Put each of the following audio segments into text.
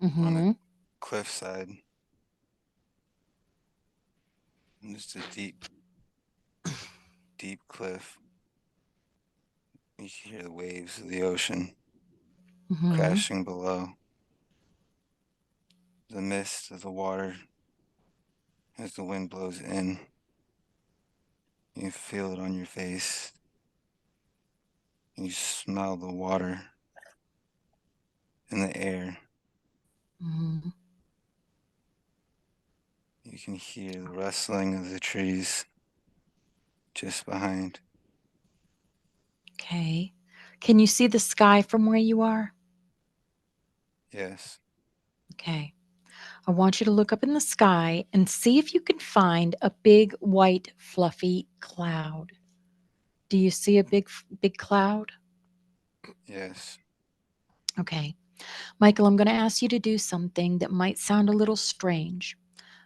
on a Mm-hmm. cliffside. And just a deep, deep cliff. You can hear the waves of the ocean Mm-hmm. crashing below. The mist of the water as the wind blows in. You feel it on your face. You smell the water in the air. Mm-hmm. You can hear the rustling of the trees just behind. Okay. Can you see the sky from where you are? Yes, Okay. I want you to look up in the sky and see if you can find a big white fluffy cloud. Do you see a big cloud? yes. Okay. Michael, I'm going to ask you to do something that might sound a little strange.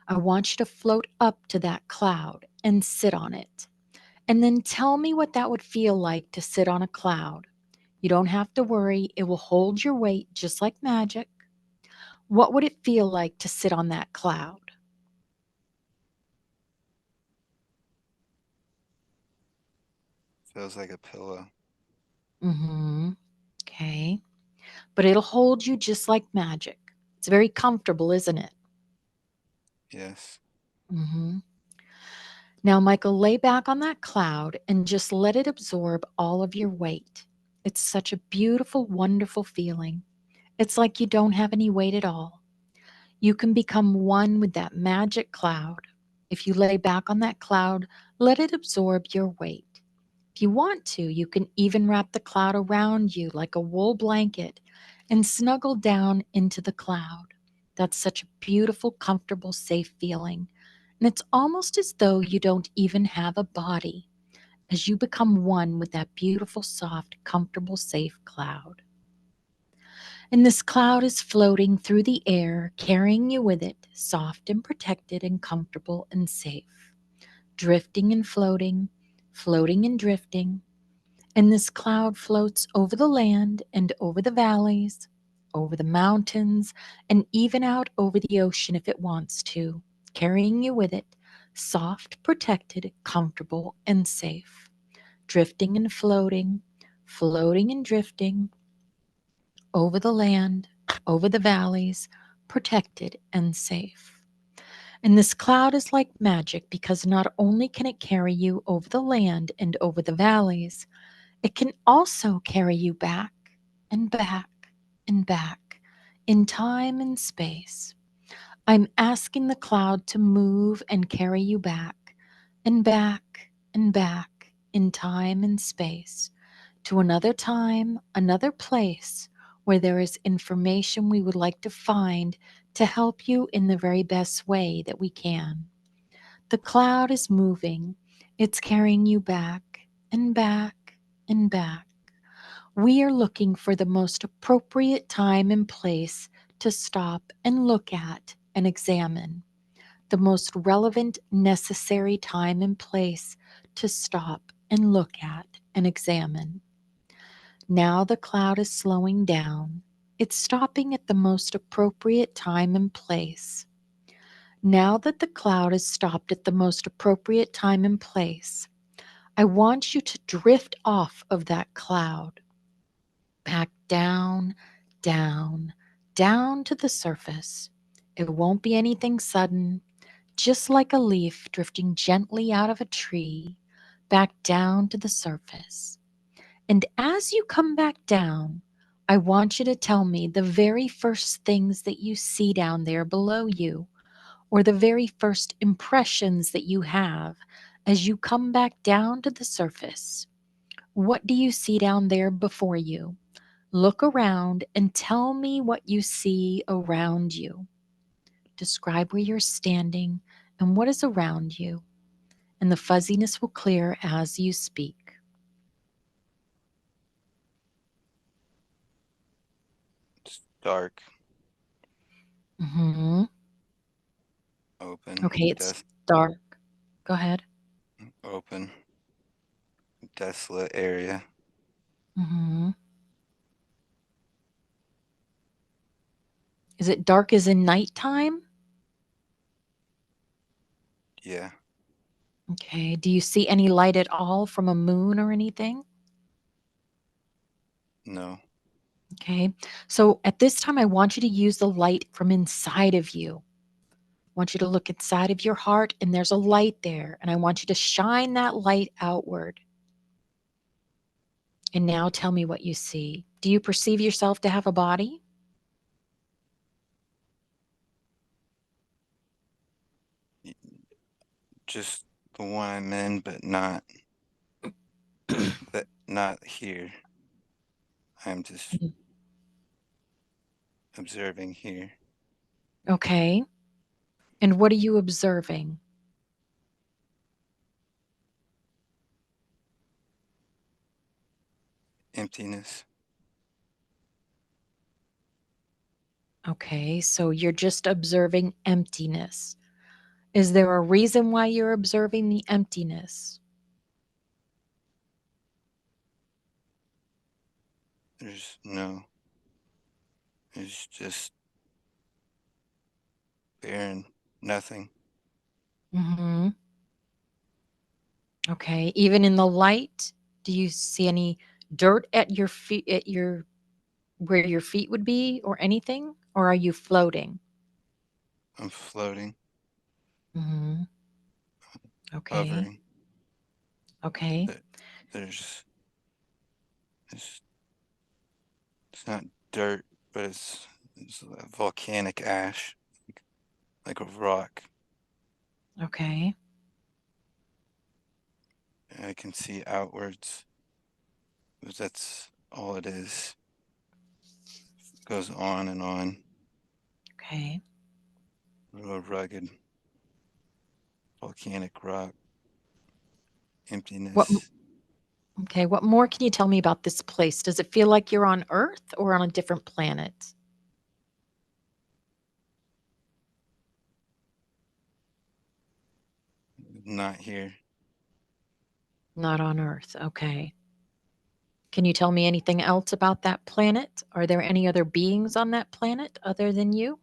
I want you to float up to that cloud and sit on it. And then tell me what that would feel like to sit on a cloud. You don't have to worry, it will hold your weight just like magic. What would it feel like to sit on that cloud? Feels like a pillow. Mm-hmm. Okay. But it'll hold you just like magic. It's very comfortable, isn't it? Yes. Mm-hmm. Now, Michael, lay back on that cloud and just let it absorb all of your weight. It's such a beautiful, wonderful feeling. It's like you don't have any weight at all. You can become one with that magic cloud. If you lay back on that cloud, let it absorb your weight. If you want to, you can even wrap the cloud around you like a wool blanket and snuggle down into the cloud. That's such a beautiful, comfortable, safe feeling. And it's almost as though you don't even have a body as you become one with that beautiful, soft, comfortable, safe cloud. And this cloud is floating through the air, carrying you with it, soft and protected and comfortable and safe, drifting and floating, floating and drifting. And this cloud floats over the land and over the valleys, over the mountains, and even out over the ocean if it wants to, carrying you with it, soft, protected, comfortable, and safe, drifting and floating, floating and drifting over the land, over the valleys, protected and safe. And this cloud is like magic because not only can it carry you over the land and over the valleys, it can also carry you back and back and back in time and space. I'm asking the cloud to move and carry you back and back and back in time and space to another time, another place where there is information we would like to find to help you in the very best way that we can. The cloud is moving, it's carrying you back and back and back. We are looking for the most appropriate time and place to stop and look at and examine. The most relevant, necessary time and place to stop and look at and examine. Now the cloud is slowing down. It's stopping at the most appropriate time and place. Now that the cloud has stopped at the most appropriate time and place, I want you to drift off of that cloud, back down, down, down to the surface. It won't be anything sudden, just like a leaf drifting gently out of a tree, back down to the surface. And as you come back down, I want you to tell me the very first things that you see down there below you, or the very first impressions that you have as you come back down to the surface. What do you see down there before you? Look around and tell me what you see around you. Describe where you're standing and what is around you, and the fuzziness will clear as you speak. It's dark, Hmm. open, Okay, it's des- dark. Go ahead. open, desolate area. Hmm. Is it dark as in nighttime? Yeah. Okay. Do you see any light at all from a moon or anything? No. Okay. So at this time, I want you to use the light from inside of you. I want you to look inside of your heart, and there's a light there. And I want you to shine that light outward. And now tell me what you see. Do you perceive yourself to have a body? Just the one I'm in, but not here. I'm just observing here. Okay. And what are you observing? Emptiness. Okay. So you're just observing emptiness. Is there a reason why you're observing the emptiness? There's no. There's just barren nothing. Hmm. Okay. Even in the light, do you see any dirt at your feet, at your where your feet would be, or anything? Or are you floating? I'm floating, Hmm. Okay. hovering. Okay. There- There's it's, it's not dirt, but it's a volcanic ash, like a rock. Okay. And I can see outwards, but that's all it is. It goes on and on. Okay. Real rugged volcanic rock, What emptiness. Okay, what more can you tell me about this place? Does it feel like you're on Earth or on a different planet? Not here. Not on Earth. Okay. Can you tell me anything else about that planet? Are there any other beings on that planet other than you?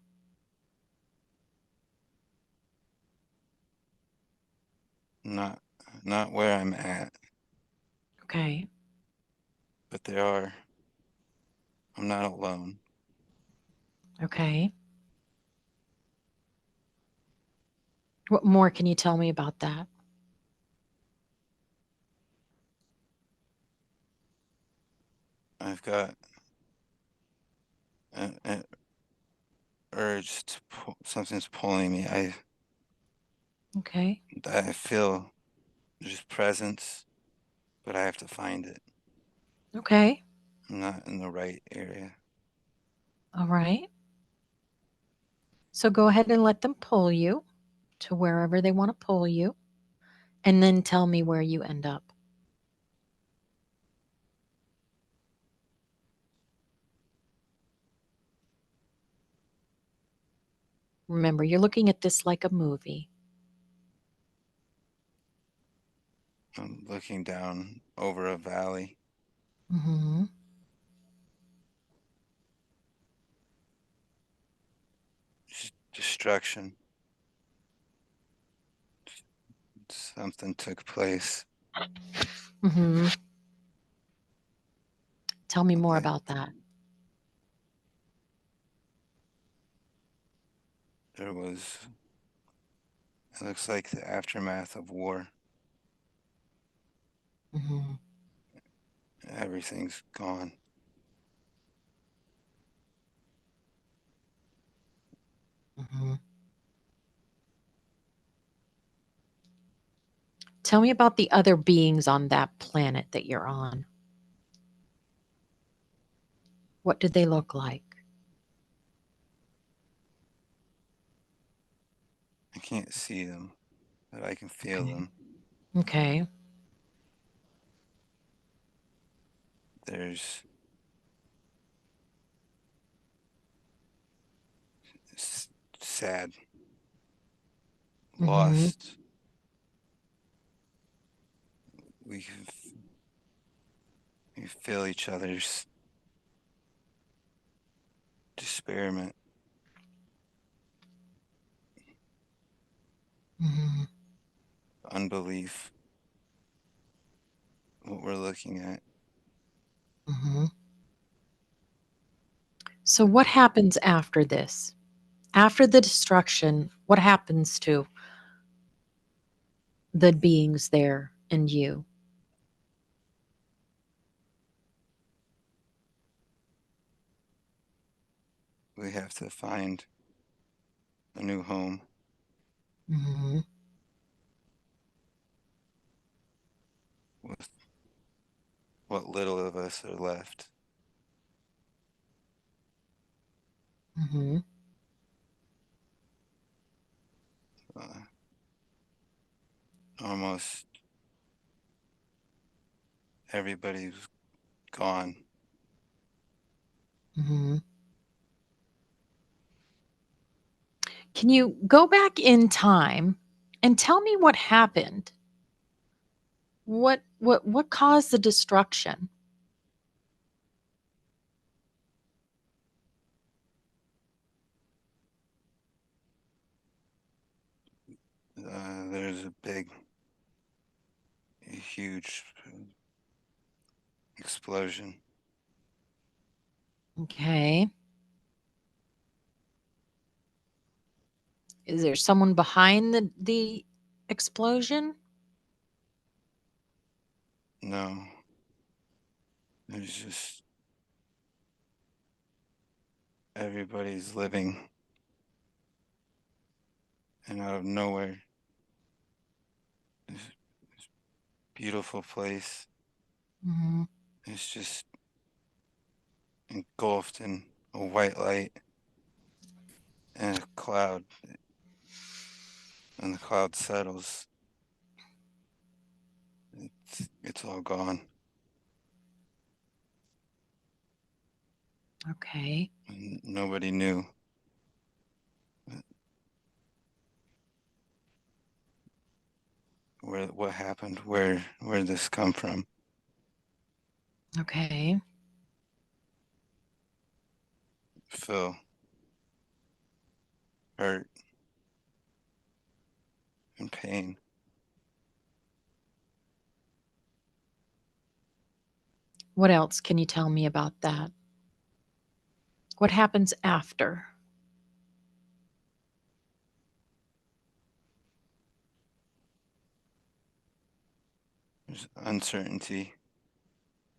Not not where I'm at, Okay. but there are. I'm not alone. Okay. What more can you tell me about that? I've got an urge to pull, something's pulling me. Okay. I feel there's presence, but I have to find it. Okay. I'm not in the right area. All right. So go ahead and let them pull you to wherever they want to pull you, and then tell me where you end up. Remember, you're looking at this like a movie. I'm looking down over a valley, Hmm. just destruction. Something took place. Hmm. Tell me more Like about that. there was, it looks like the aftermath of war. Hmm. Everything's gone. Hmm. Tell me about the other beings on that planet that you're on. What did they look like? I can't see them, but I can feel Okay. them. Okay. There's sad, Hmm. lost. We we feel each other's despairment. unbelief what we're looking at. Mhm. So what happens after this? After the destruction, what happens to the beings there and you? We have to find a new home Mhm. with what little of us are left. Mhm. Uh, Almost everybody's gone. Mhm. Can you go back in time and tell me what happened? What caused the destruction? There's a huge explosion. Okay. Is there someone behind the explosion? No, there's just everybody's living, and out of nowhere, this beautiful place Mhm. is just engulfed in a white light and a cloud, and the cloud settles. It's all gone. Okay. And nobody knew what happened, where this come from. Okay. Feel hurt and pain. What else can you tell me about that? What happens after? There's uncertainty.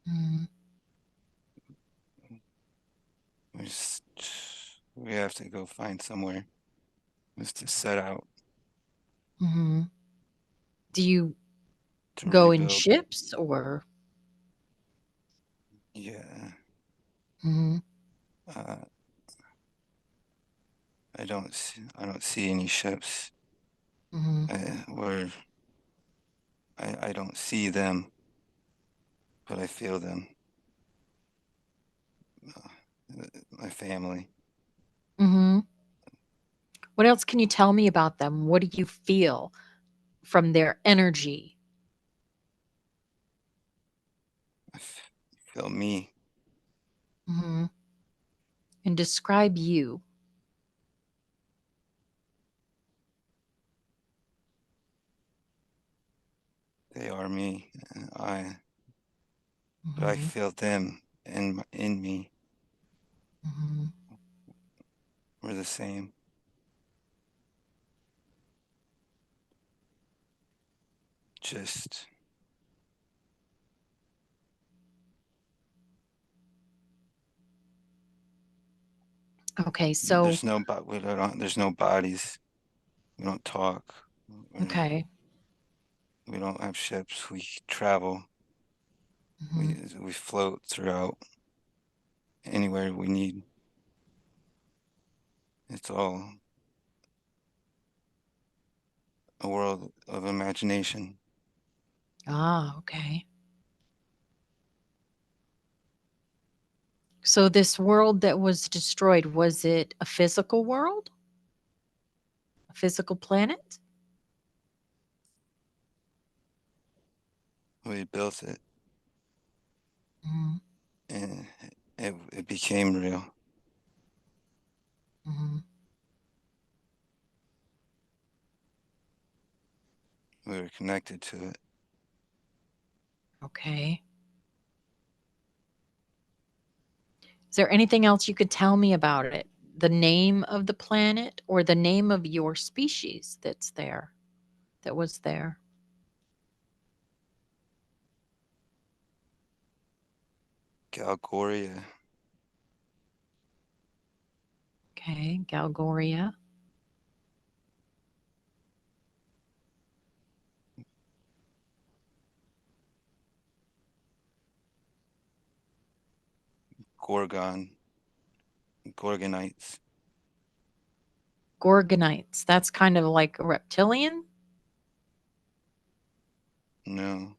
Mhm. We have to go find somewhere just to set out Mhm. Do you to go in rebuild. ships or? Yeah. Mhm. Uh, I don't see any ships. Mhm. Where I don't see them, but I feel them. Uh, my family. Mhm. What else can you tell me about them? What do you feel from their energy? Feel me. Mhm. And describe you. They are me. But I Mhm. feel them in me. Mhm. We're the same. Just Okay, so there's no bodies. We don't talk. We're, okay. we don't have ships. We travel. Mhm. We float throughout anywhere we need. It's all a world of imagination. Ah, okay. So this world that was destroyed, was it a physical world? A physical planet? We built it, Mhm. and it became real. Mhm. We were connected to it. Okay. Is there anything else you could tell me about it? The name of the planet or the name of your species that's there, that was there? Galgoria, Okay, Galgoria. Gorgon, Gorgonites. Gorgonites. That's kind of like a reptilian? No.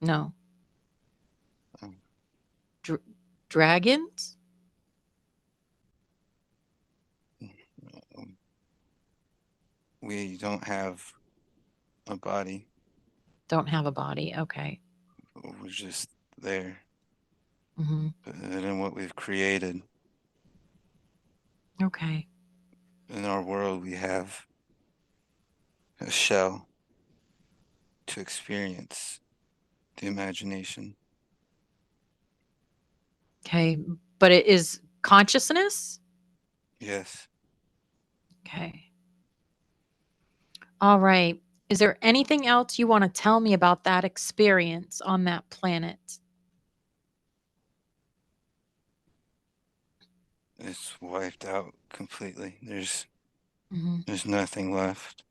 No. Um, Dr- Dragons? um, we don't have a body. Don't have a body. Okay. We're just there. Hmm. But in what we've created, Okay. in our world, we have a shell to experience the imagination. Okay. But it is consciousness? Yes, Okay. All right. Is there anything else you want to tell me about that experience on that planet? it's wiped out completely. Hmm. There's nothing left.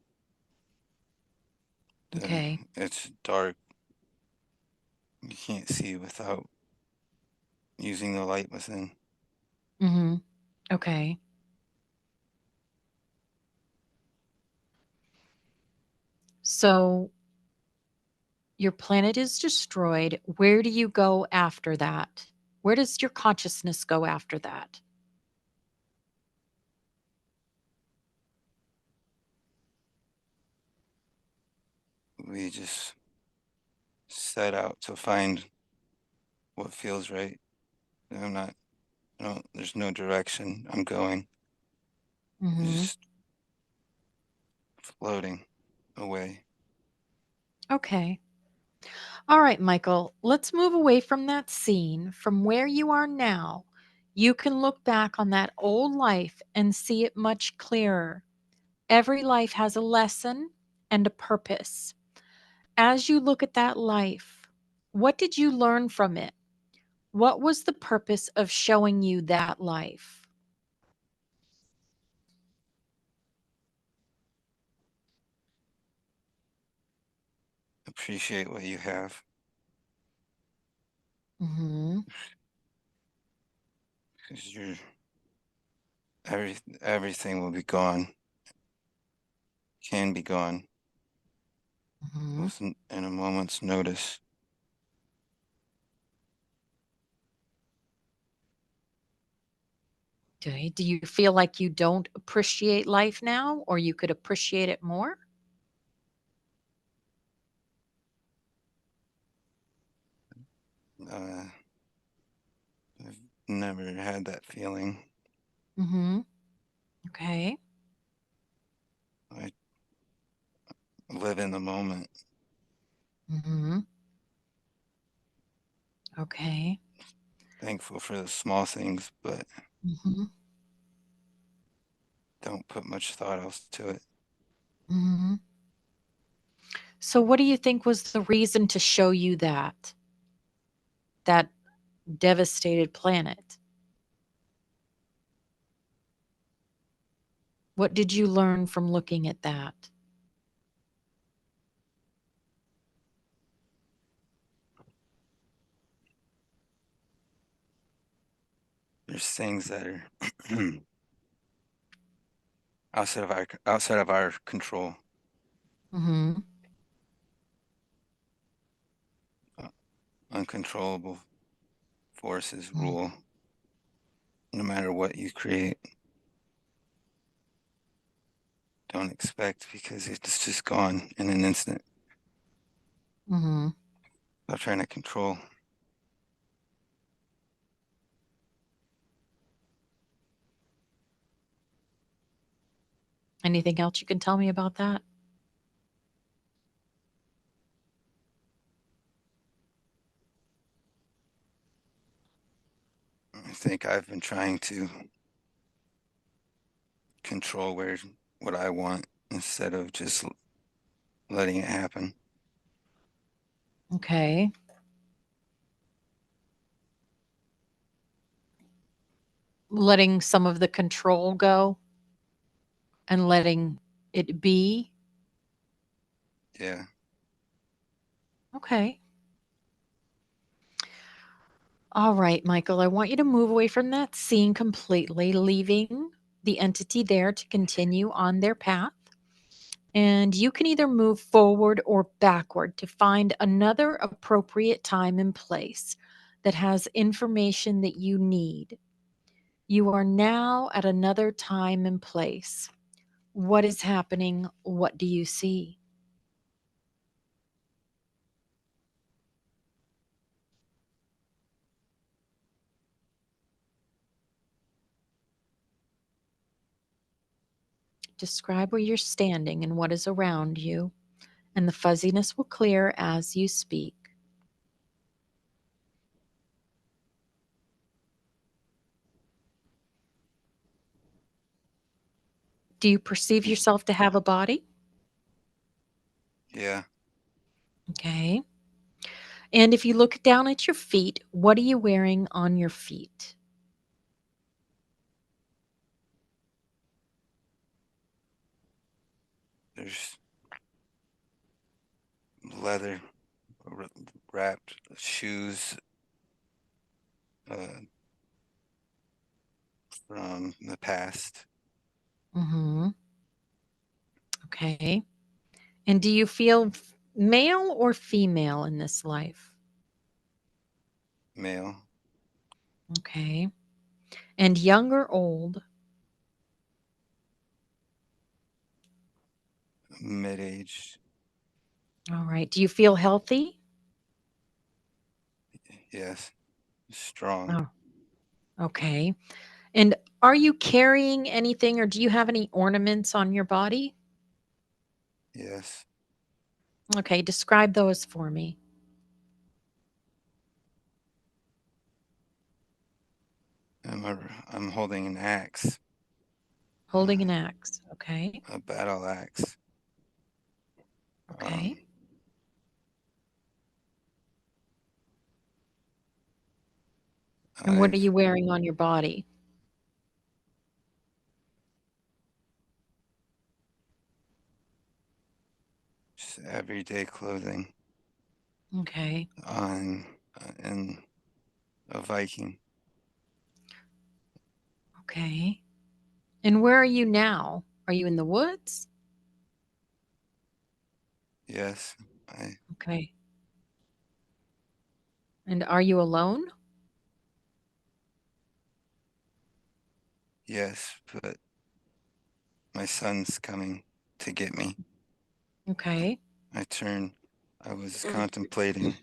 Okay. It's dark. You can't see without using the light within. Hmm. Okay. So your planet is destroyed. Where do you go after that? Where does your consciousness go after that? We just set out to find what feels right. I'm not, no, there's no direction I'm going. It's Hmm. just floating away. Okay. All right, Michael, let's move away from that scene. From where you are now, you can look back on that old life and see it much clearer. Every life has a lesson and a purpose. As you look at that life, what did you learn from it? What was the purpose of showing you that life? Appreciate what you have Hmm. because everything will be gone, can be gone Hmm. in a moment's notice. Okay. Do you feel like you don't appreciate life now, or you could appreciate it more? Uh, I've never had that feeling. Hmm. Okay. I live in the moment, Hmm. Okay. thankful for the small things, but Hmm. don't put much thought else to it. Hmm. So, what do you think was the reason to show you that devastated planet? What did you learn from looking at that? There's things that are outside of our control, Hmm. uh, uncontrollable forces rule no matter what you create. Don't expect because it's just gone in an instant. Hmm. Stop trying to control. Anything else you can tell me about that? think I've been trying to control what I want instead of just letting it happen. Okay. Letting some of the control go and letting it be. Yeah, Okay. All right, Michael, I want you to move away from that scene completely, leaving the entity there to continue on their path. And you can either move forward or backward to find another appropriate time and place that has information that you need. You are now at another time and place. What is happening? What do you see? Describe where you're standing and what is around you, and the fuzziness will clear as you speak. Do you perceive yourself to have a body? yeah. Okay. And if you look down at your feet, what are you wearing on your feet? There's leather wrapped shoes uh, from the past. Mm-hmm. Okay. And do you feel male or female in this life? Male, Okay. And young or old? mid-aged. All right. Do you feel healthy? Yes, strong. Oh, okay. And are you carrying anything or do you have any ornaments on your body? Yes, Okay. Describe those for me. I'm a, I'm holding an axe, Holding an axe. Okay. a battle axe. Okay. Um, And what are I've you wearing on your body? just everyday clothing Okay. on in a Viking. Okay. And where are you now? Are you in the woods? Yes, I Okay. And are you alone? yes, but my son's coming to get me. Okay. I turn. I was contemplating,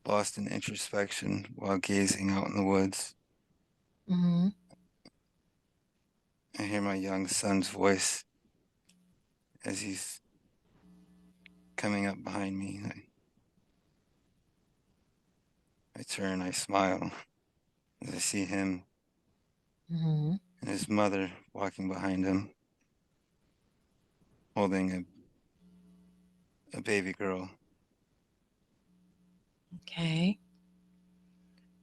lost in introspection while gazing out in the woods. Mhm. I hear my young son's voice as he's coming up behind me. I turn, I smile as I see him Mhm. and his mother walking behind him, holding a baby girl. Okay.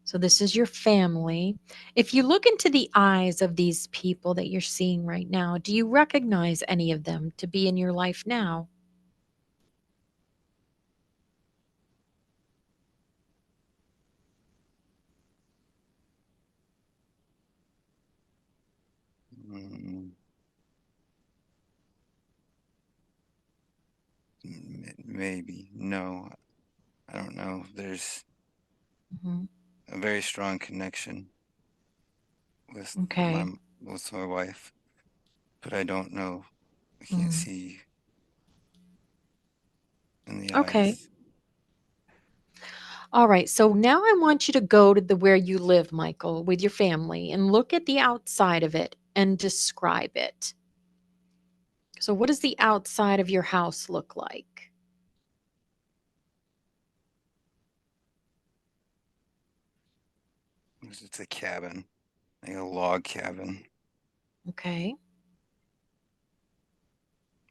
So this is your family. If you look into the eyes of these people that you're seeing right now, do you recognize any of them to be in your life now? Mm, maybe. No, I don't know. There's Mhm. a very strong connection with Okay. my wife, but I don't know. I can't Mhm. see in the Okay. eyes. All right. So now I want you to go to the where you live, Michael, with your family and look at the outside of it and describe it. So what does the outside of your house look like? It's a cabin, like a log cabin. Okay.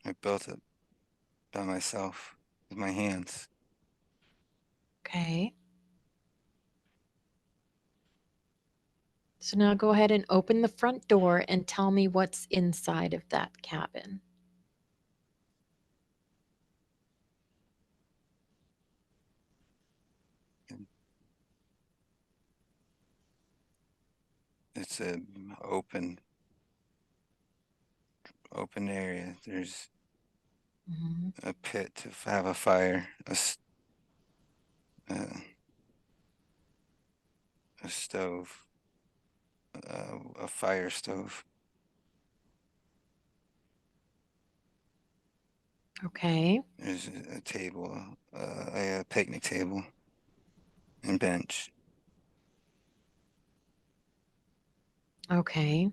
I built it by myself with my hands. Okay. So now go ahead and open the front door and tell me what's inside of that cabin. It's a open open area. There's Mhm. a pit to have a fire, uh, a stove, a fire stove. Okay. There's a table, a picnic table and bench. Okay.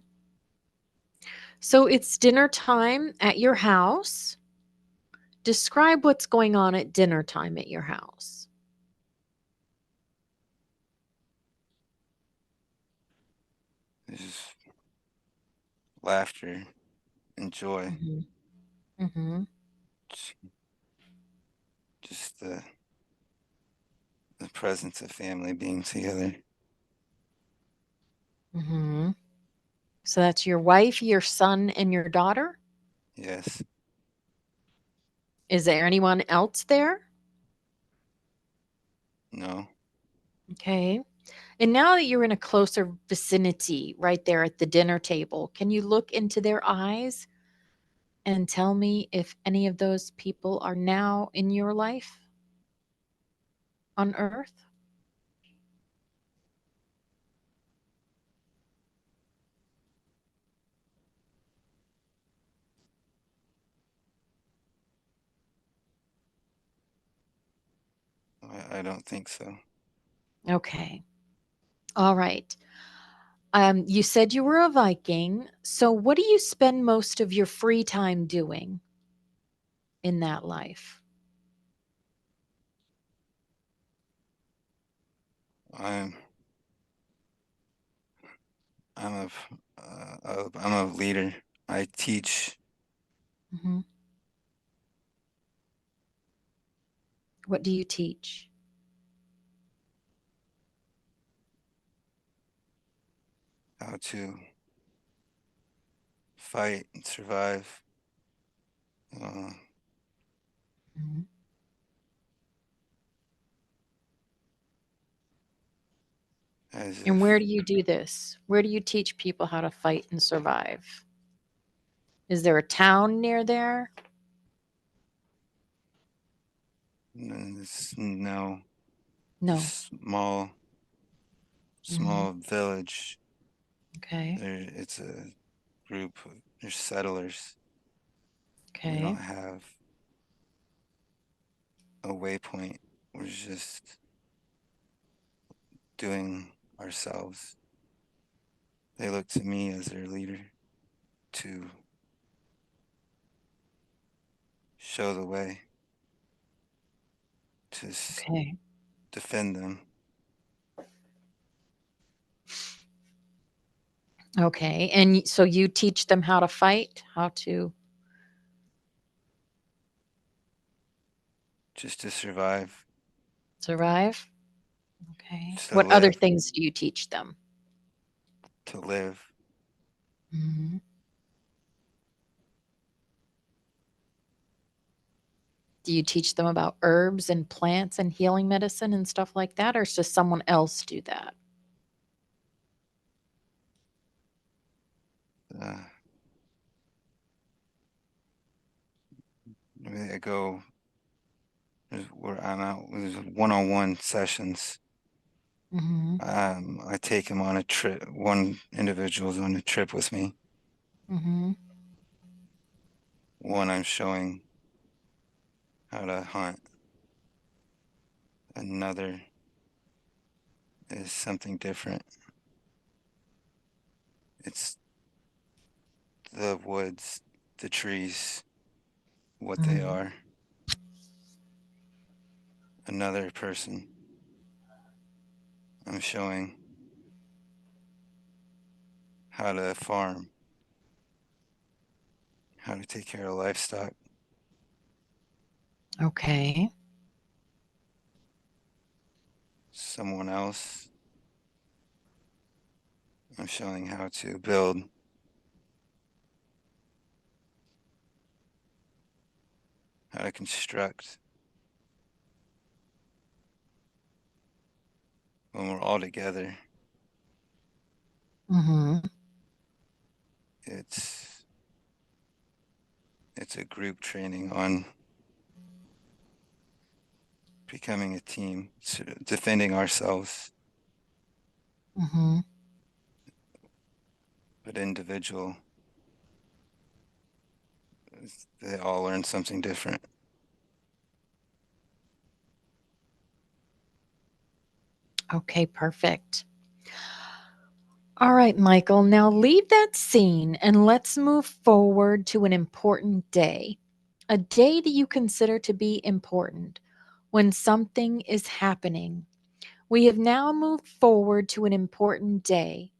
So it's dinner time at your house. Describe what's going on at dinner time at your house. There's laughter and joy. Mhm. Mhm. Just the presence of family being together. Mhm. So that's your wife, your son, and your daughter? Yes. Is there anyone else there? No. Okay. And now that you're in a closer vicinity right there at the dinner table, can you look into their eyes and tell me if any of those people are now in your life on earth? I don't think so. Okay. All right. You said you were a Viking. So, what do you spend most of your free time doing in that life? I'm I'm a leader. I teach Mhm. What do you teach? how to fight and survive, uh, Mhm. as And where if do you do this? Where do you teach people how to fight and survive? Is there a town near there? it's no, No. just Mhm. small village. Okay. It's a group. There's settlers. We don't Okay. have a waypoint. We're just doing ourselves. They look to me as their leader to show the way, to Okay. defend them, Okay. And so you teach them how to fight, how to just to survive, survive? Okay. just to What other live, things do you teach them? to live. Mhm. Do you teach them about herbs and plants and healing medicine and stuff like that, or does someone else do that? Uh, I go where I'm out. There's one-on-one sessions. Mhm. I take him on a trip. One individual's on a trip with me. Mhm. One I'm showing how to hunt. Another is something different. It's the woods, the trees, what they Mhm. are. Another person I'm showing how to farm, how to take care of livestock. Okay. Someone else, I'm showing how to build, how to construct. When we're all together, Mhm. it's it's a group training on becoming a team, defending ourselves, Mhm. but individual. They all learn something different. Okay, perfect. All right, Michael, now leave that scene and let's move forward to an important day. A day that you consider to be important when something is happening. We have now moved forward to an important day.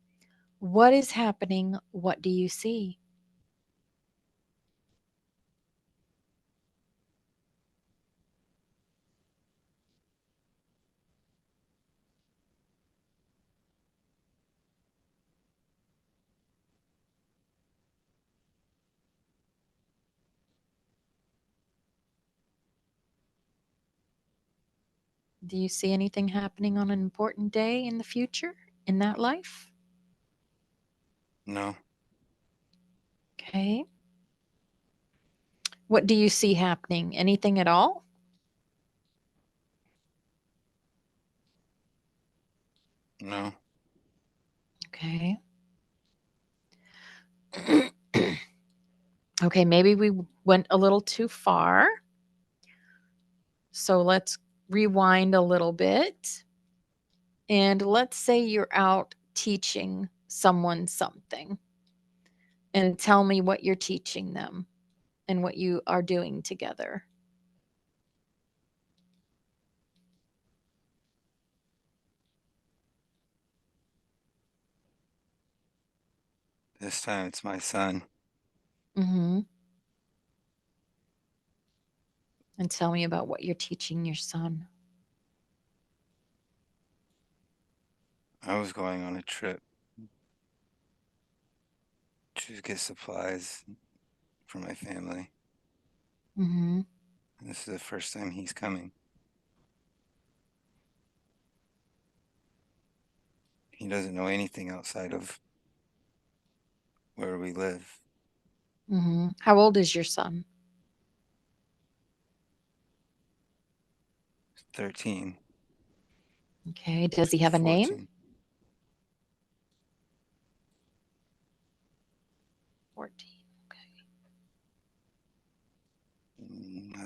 What is happening? What do you see? Do you see anything happening on an important day in the future in that life? No, Okay. What do you see happening? Anything at all? no, Okay. Okay, maybe we went a little too far. So let's rewind a little bit. And let's say you're out teaching someone something, and tell me what you're teaching them and what you are doing together. this time it's my son. Mhm. And tell me about what you're teaching your son. I was going on a trip to get supplies for my family. Mhm. This is the first time he's coming. He doesn't know anything outside of where we live. Mhm. How old is your son? 13, Okay. Does he have a name? 14. 14.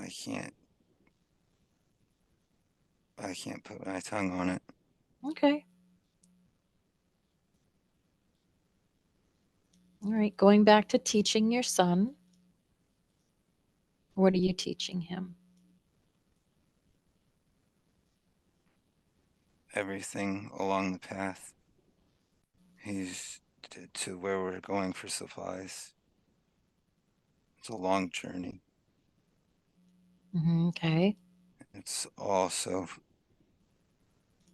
Okay. I can't put my tongue on it. Okay. All right. Going back to teaching your son. What are you teaching him? Everything along the path. He's to where we're going for supplies. It's a long journey. Okay. It's also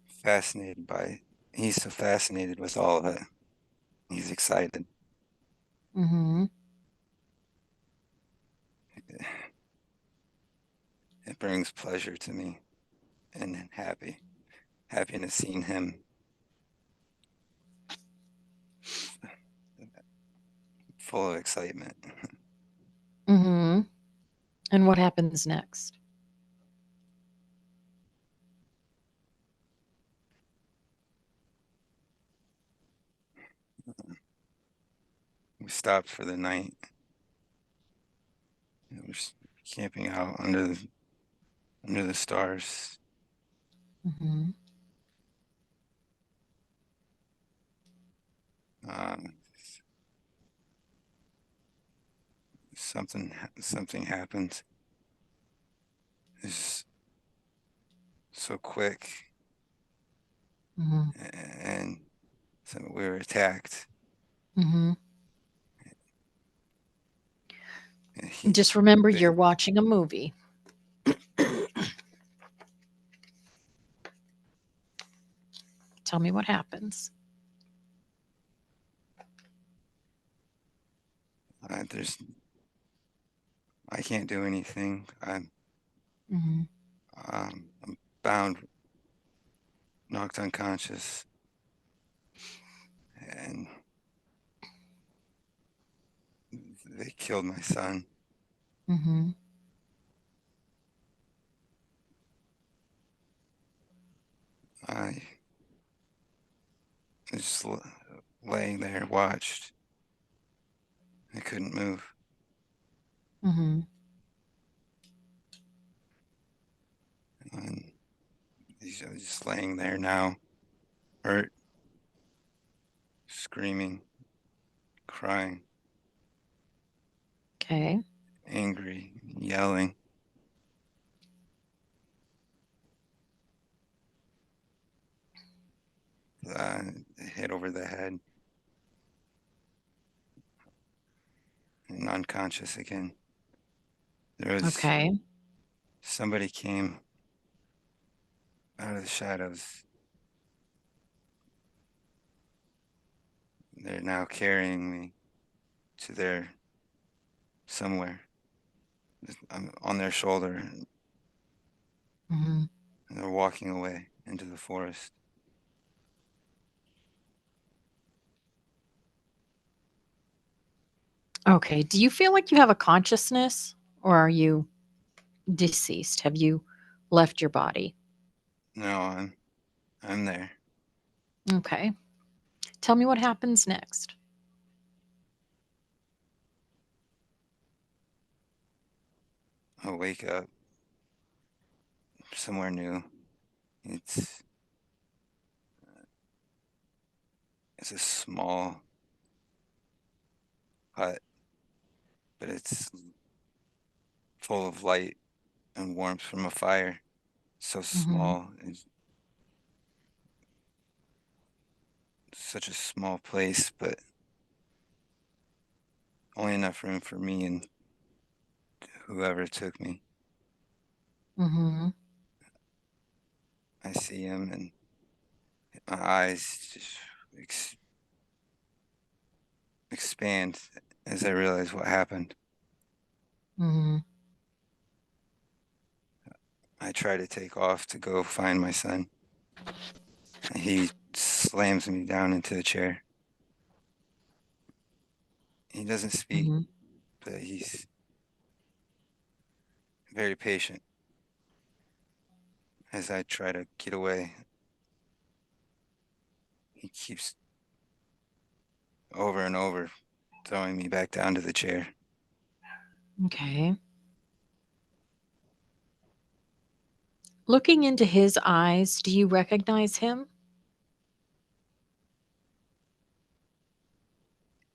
fascinated by, he's so fascinated with all of it. He's excited. Mhm. It brings pleasure to me and happiness seeing him full of excitement. Mhm. And what happens next? We stopped for the night. We're camping out under the stars. Mhm. Um, something happened. It's so quick, Mhm. and so we were attacked. Mhm. And he, Just remember you're they, watching a movie. Tell me what happens. there's, I can't do anything. Mhm. I'm bound, knocked unconscious, and they killed my son. Mhm. I just laying there, watched. I couldn't move. Mhm. And he's just laying there now, hurt, screaming, crying, Okay. angry, yelling. Uh, Hit over the head and unconscious again. There was Okay. somebody came out of the shadows. They're now carrying me to their somewhere. I'm on their shoulder, and Mhm. they're walking away into the forest. Okay. Do you feel like you have a consciousness or are you deceased? Have you left your body? No, I'm there. Okay. Tell me what happens next. I wake up somewhere new. It's it's a small hut, but it's full of light and warmth from a fire. So Mhm. small. It's such a small place, but only enough room for me and whoever took me. Mhm. I see him, and my eyes just ex- expand as I realize what happened. Mhm. I try to take off to go find my son. He slams me down into a chair. He doesn't speak, Mhm. but he's very patient. As I try to get away, he keeps over and over throwing me back down to the chair. Okay. Looking into his eyes, do you recognize him?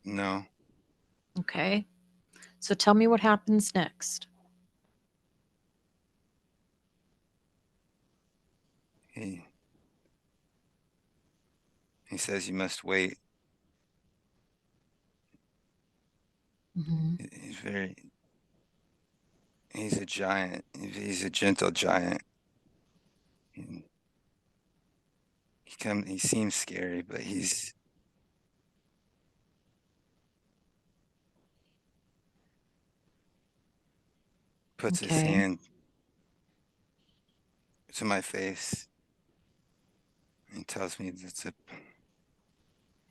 No, Okay. So tell me what happens next. he he says you must wait. Mhm. He's very he's a giant. He's a gentle giant. And he seems scary, but he's puts his Okay. hand to my face and tells me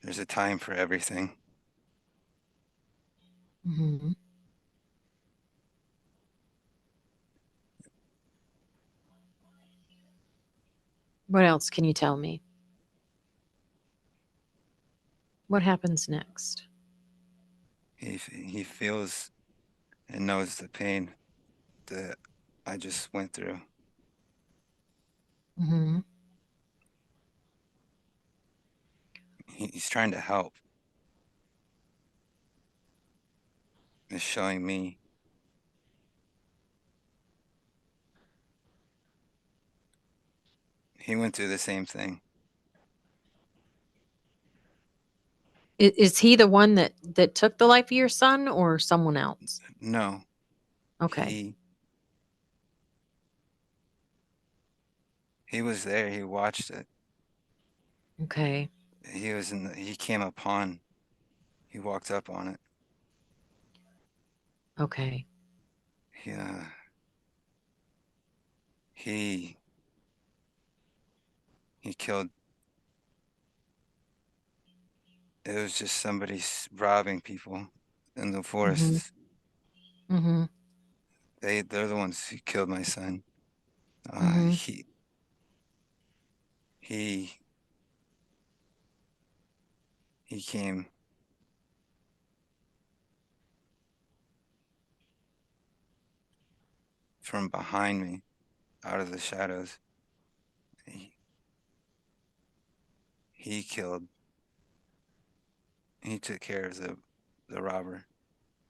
there's a time for everything. Mhm. What else can you tell me? What happens next? He feels and knows the pain that I just went through. Mhm. He's trying to help. He's showing me he went through the same thing. Is he the one that took the life of your son or someone else? No, Okay. he he was there. He watched it. Okay. He came upon. He walked up on it. Okay. Yeah, he he killed. It was just somebody robbing people in the Mhm. forests. Mhm. They're the ones who killed my son. Uh, Mhm. he he he came from behind me, out of the shadows. He, he killed. He took care of the robber,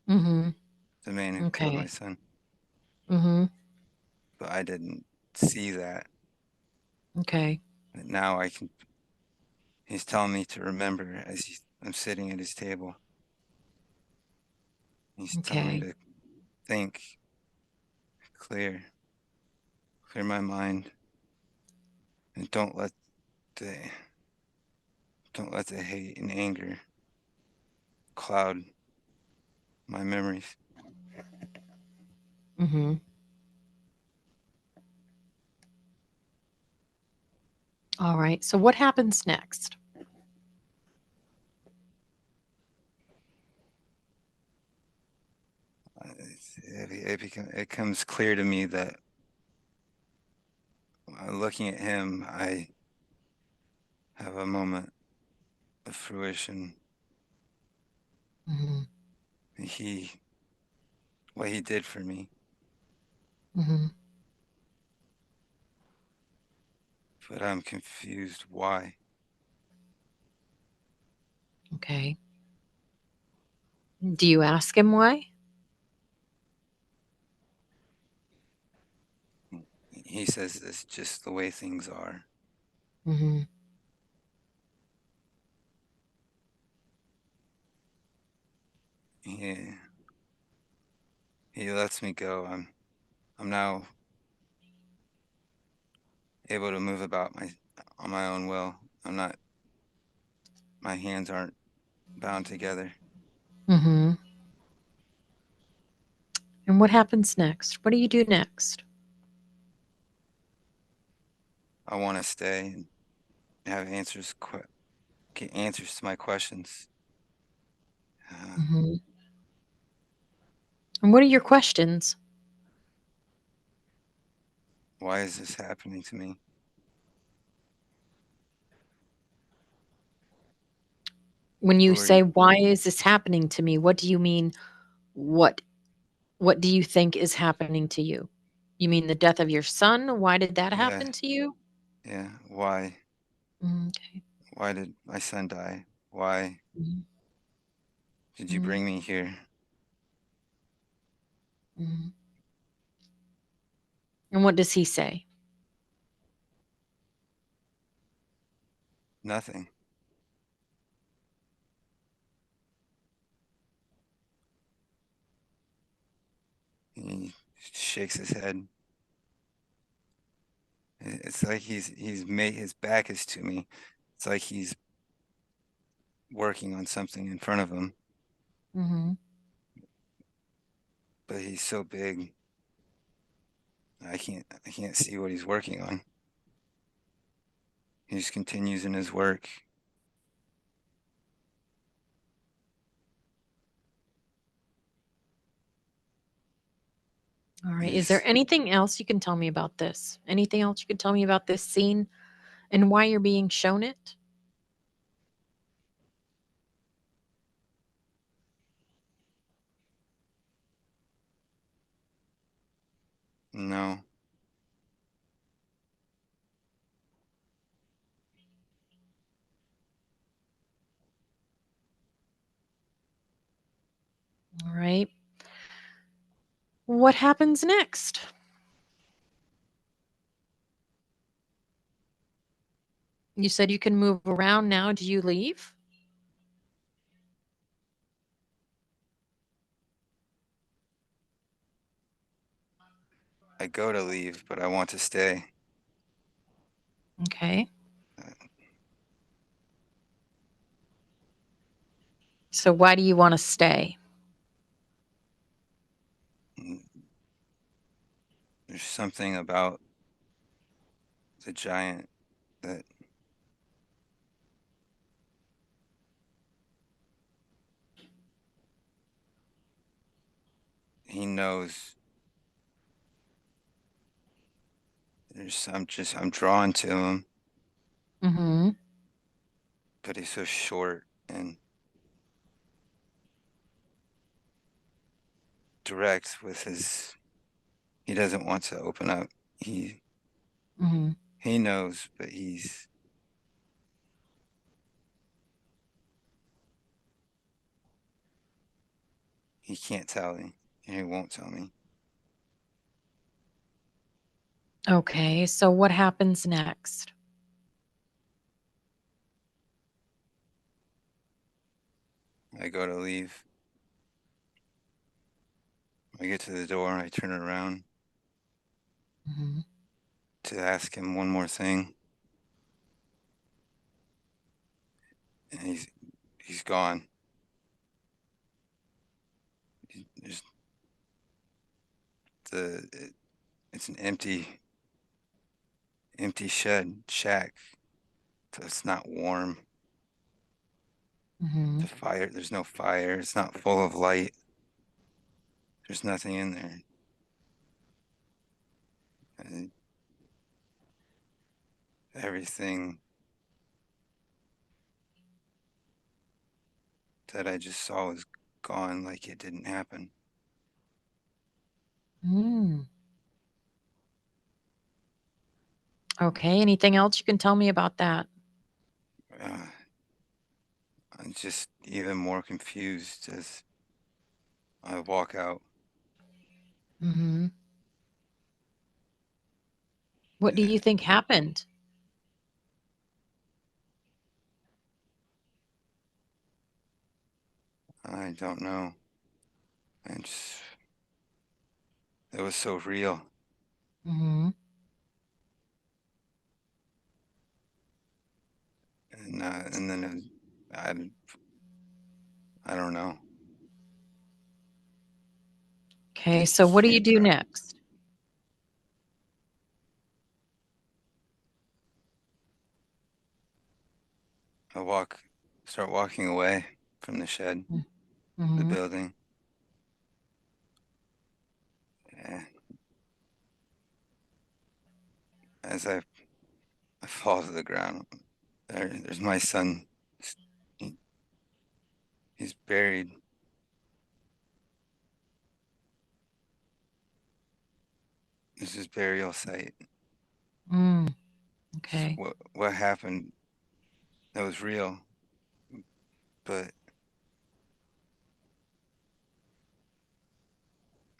Mhm. the man who killed my Okay. son. Mhm. But I didn't see that. Okay. But now I can. He's telling me to remember as I'm sitting at his table. He's telling me Okay. to think clear, clear my mind, and the don't let the hate and anger cloud my memories. Mhm. All right. So what happens next? It comes clear to me that looking at him, I have a moment of fruition. Mhm. He, what he did for me, Mhm. but I'm confused why. Okay. Do you ask him why? He says it's just the way things are. Mhm. He, he lets me go. I'm now able to move about my on my own will. I'm not. My hands aren't bound together. Mhm. And what happens next? What do you do next? I want to stay and have get answers to my questions. Uh, Mhm. And what are your questions? why is this happening to me? When you Who are you? say, "Why is this happening to me?" What do you mean? What what do you think is happening to you? You mean the death of your son? Why did that Yeah, happen to you? yeah. Why? Okay. Why did my son die? Why Mhm. did you Mhm. bring me here? Mhm. And what does he say? Nothing. He shakes his head. It's like he's made his back is to me. It's like he's working on something in front of him, Mhm. but he's so big, I can't see what he's working on. He just continues in his work. All right. Is there He's anything else you can tell me about this? Anything else you can tell me about this scene and why you're being shown it? no. All right. What happens next? You said you can move around now. Do you leave? I go to leave, but I want to stay. Okay. Uh, So why do you want to stay? mm, there's something about the giant that he knows. I'm drawn to him, Mhm. but he's so short and direct with his. He doesn't want to open up. He Mhm. he knows, but he can't tell me. He won't tell me. Okay. So what happens next? I go to leave. I get to the door. I turn around Mhm. to ask him one more thing, and he's gone. There's it's an empty shack. So it's not warm. Mhm. There's no fire. It's not full of light. There's nothing in there. And everything that I just saw was gone, like it didn't happen. Mm. Okay. Anything else you can tell me about that? Uh, I'm just even more confused as I walk out. Mhm. What do Uh, you think happened? I don't know. I just it was so real, Mhm. and then I don't know. Okay. I So what do you can't do tell. next? I start walking away from the shed, the Mhm. building. Eh, As I fall to the ground, there's my son. He, he's buried. This is his burial site. Mm. Okay. What happened? That was real, but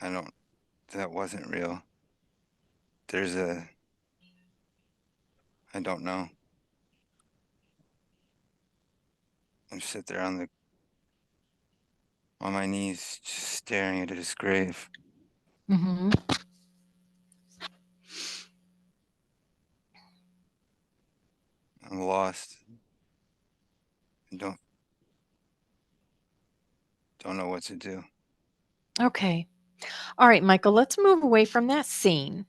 I don't. That wasn't real. There's a. I don't know. I'm sit there on my knees, just staring at his grave. Mhm. I'm lost. I don't know what to do. Okay. All right, Michael, let's move away from that scene.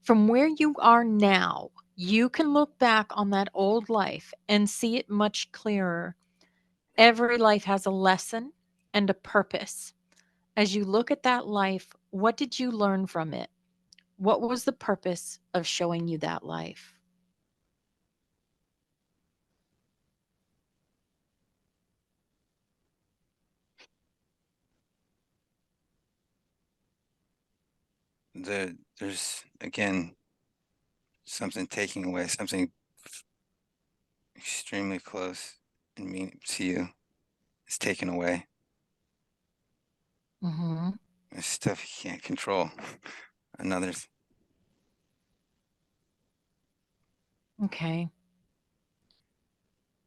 From where you are now, you can look back on that old life and see it much clearer. Every life has a lesson and a purpose. As you look at that life, what did you learn from it? What was the purpose of showing you that life? There's again something taking away something extremely close and mean to you. It's taken away. Mhm. It's stuff you can't control. Another. Okay.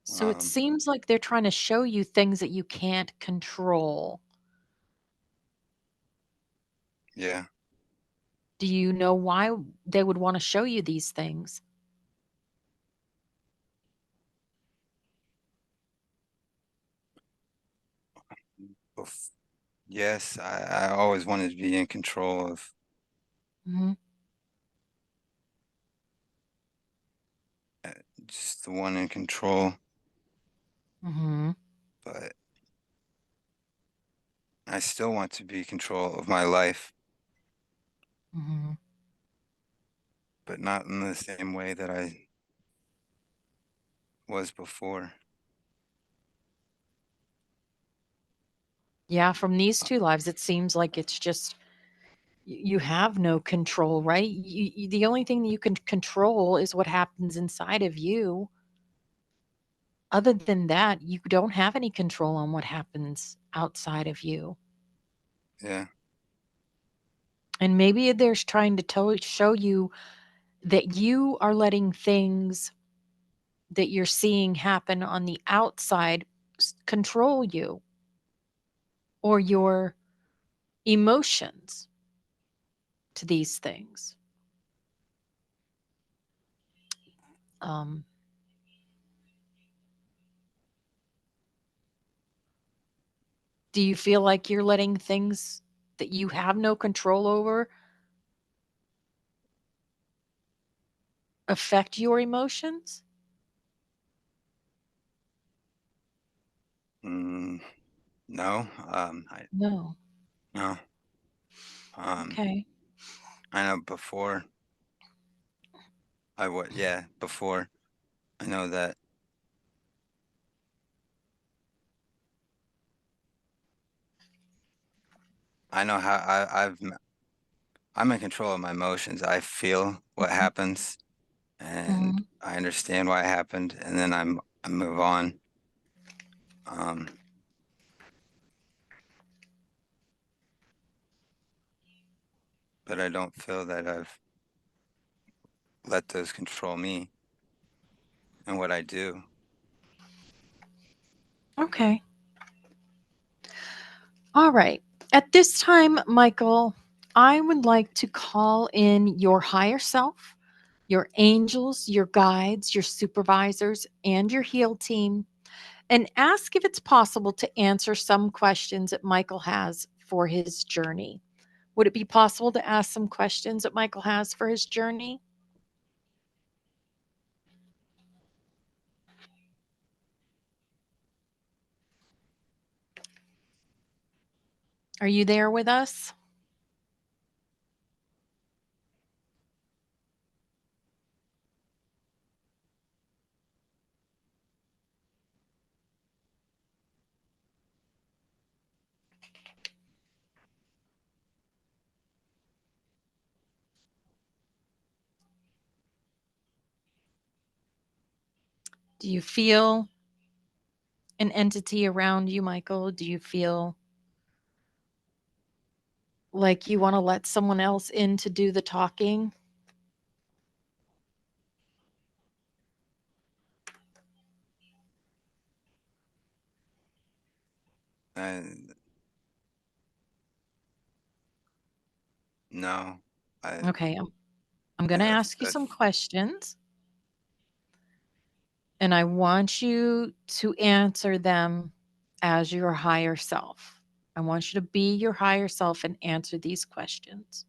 So it Um, seems like they're trying to show you things that you can't control. yeah. Do you know why they would want to show you these things? Bef- Yes, I always wanted to be in control of Hmm. uh, just the one in control, Hmm. but I still want to be in control of my life, Hmm. but not in the same way that I was before. Yeah, from these Uh, two lives, it seems like it's just you have no control, right? The only thing that you can control is what happens inside of you. Other than that, you don't have any control on what happens outside of you. Yeah, And maybe there's trying to show you that you are letting things that you're seeing happen on the outside control you or your emotions to these things. Um, do you feel like you're letting things that you have no control over affect your emotions? mm, no, No. no. Um, Okay. I know before I would, yeah, before I know that I know how I'm in control of my emotions. I feel what Mhm. happens and Mhm. I understand why it happened, and then I move on. Um, but I don't feel that I've let those control me and what I do. Okay. All right. At this time, Michael, I would like to call in your higher self, your angels, your guides, your supervisors, and your heal team, and ask if it's possible to answer some questions that Michael has for his journey. Would it be possible to ask some questions that Michael has for his journey? Are you there with us? Do you feel an entity around you, Michael? Do you feel like you want to let someone else in to do the talking? And no, I Okay, I'm going to think ask you some questions and I want you to answer them as your higher self. I want you to be your higher self and answer these questions.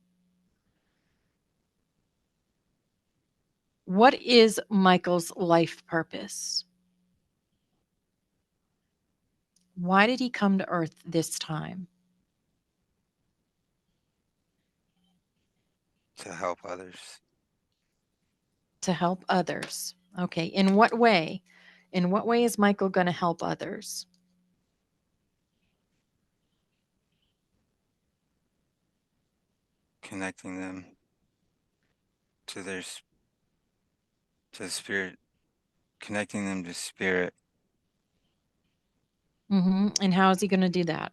What is Michael's life purpose? Why did he come to Earth this time? to help others, To help others. Okay, in what way? In what way is Michael going to help others? connecting them to to spirit, connecting them to spirit And how is he going to do that?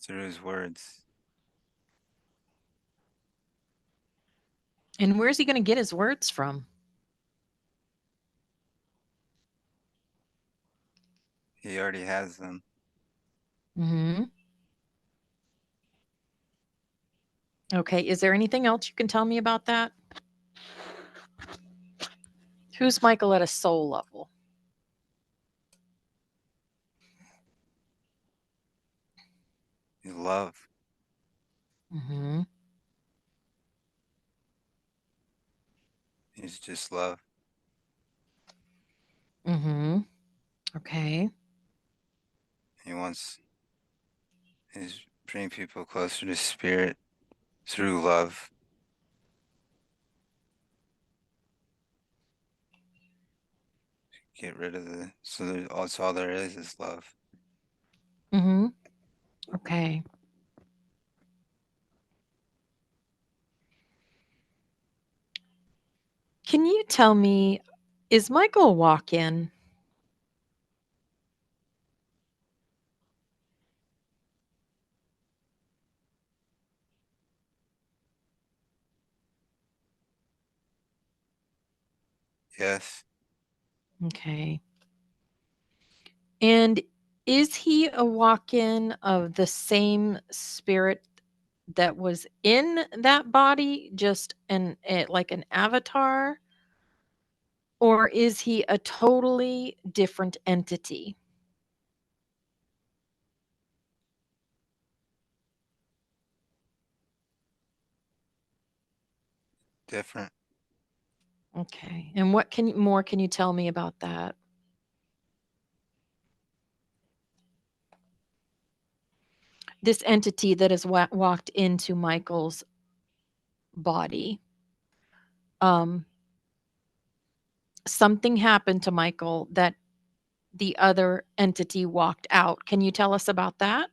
through his words. And where's he going to get his words from? He already has them. Mm-hmm. Okay. Is there anything else you can tell me about that? Who's Michael at a soul level? He's love. Mm-hmm. He's just love. Mm-hmm. Okay. He wants. He's bringing people closer to spirit through love. Get rid of the. That's all there is love. Mm-hmm. Okay. Can you tell me, is Michael a walk-in? Yes. Okay. And is he a walk-in of the same spirit that was in that body, just like an avatar? Or is he a totally different entity? Different. Okay. And what can you tell me about that? This entity that has walked into Michael's body. Um, Something happened to Michael that the other entity walked out. Can you tell us about that?